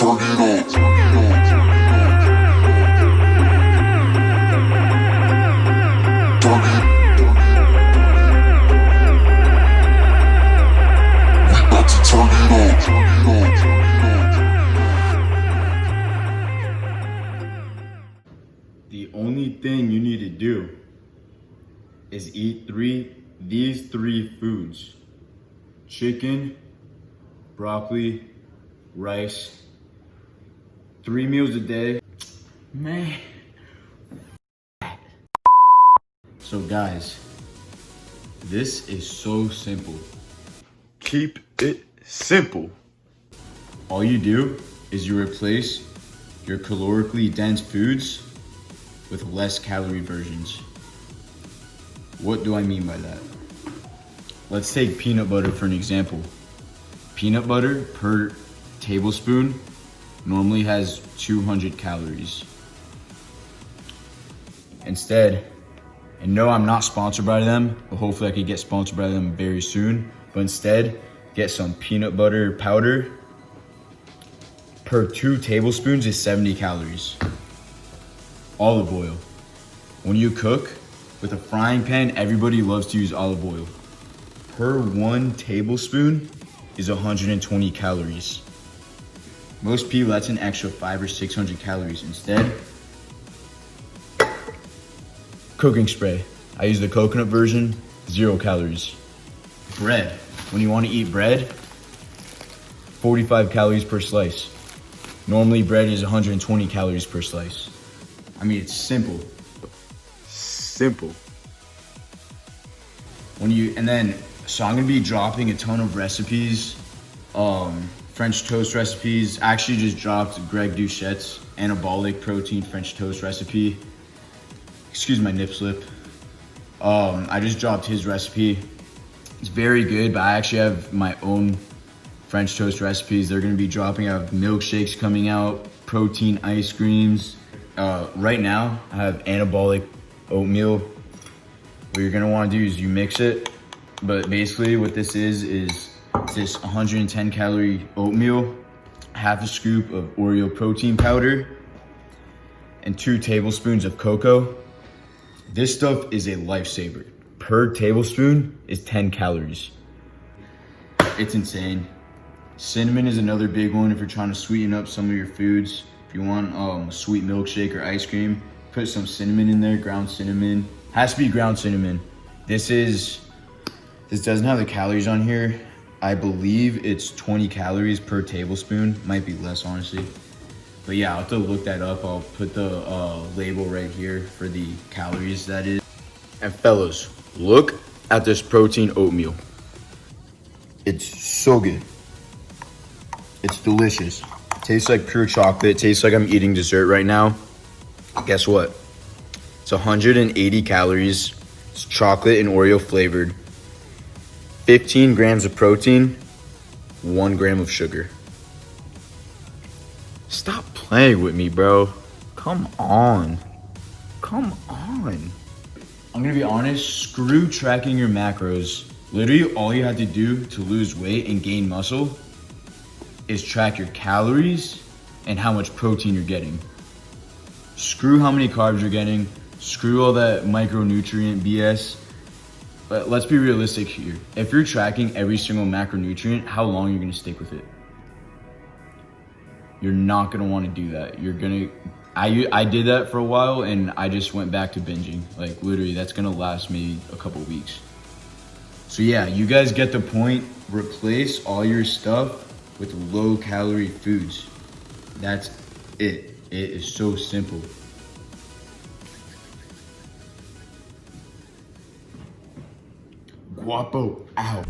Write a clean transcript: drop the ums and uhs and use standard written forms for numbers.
The only thing you need to do is eat these three foods: chicken, broccoli, rice, 3 meals a day. Man. So guys, this is so simple. Keep it simple. All you do is you replace your calorically dense foods with less calorie versions. What do I mean by that? Let's take peanut butter for an example. Peanut butter per tablespoon normally has 200 calories. Instead, and no, I'm not sponsored by them, but hopefully I could get sponsored by them very soon. But instead, get some peanut butter powder. Per 2 tablespoons is 70 calories. Olive oil. When you cook with a frying pan, everybody loves to use olive oil. Per 1 tablespoon is 120 calories. Most people, that's an extra 500 or 600 calories. Instead, cooking spray. I use the coconut version, 0 calories. Bread. When you want to eat bread, 45 calories per slice. Normally bread is 120 calories per slice. I mean, it's simple. Simple. So I'm gonna be dropping a ton of recipes, French toast recipes. I actually just dropped Greg Doucette's Anabolic protein French toast recipe. Excuse my nip slip. I just dropped his recipe. It's very good, but I actually have my own French toast recipes. They're gonna be dropping. I have milkshakes coming out, protein ice creams. Right now, I have Anabolic oatmeal. What you're gonna wanna do is you mix it, but basically what this is this 110 calorie oatmeal, half a scoop of Oreo protein powder, and 2 tablespoons of cocoa. This stuff is a lifesaver. Per tablespoon is 10 calories. It's insane. Cinnamon is another big one if you're trying to sweeten up some of your foods. If you want a sweet milkshake or ice cream, put some cinnamon in there, ground cinnamon. Has to be ground cinnamon. This doesn't have the calories on here. I believe it's 20 calories per tablespoon. Might be less, honestly. But yeah, I'll have to look that up. I'll put the label right here for the calories that is. And fellas, look at this protein oatmeal. It's so good. It's delicious. Tastes like pure chocolate. Tastes like I'm eating dessert right now. Guess what? It's 180 calories. It's chocolate and Oreo flavored. 15 grams of protein, 1 gram of sugar. Stop playing with me, bro. Come on. Come on. I'm gonna be honest, screw tracking your macros. Literally all you have to do to lose weight and gain muscle is track your calories and how much protein you're getting. Screw how many carbs you're getting. Screw all that micronutrient BS. But let's be realistic here. If you're tracking every single macronutrient, how long are you gonna stick with it? You're not gonna wanna do that. I did that for a while and I just went back to binging. Like literally, that's gonna last maybe a couple weeks. So yeah, you guys get the point. Replace all your stuff with low calorie foods. That's it. It is so simple. Guapo out.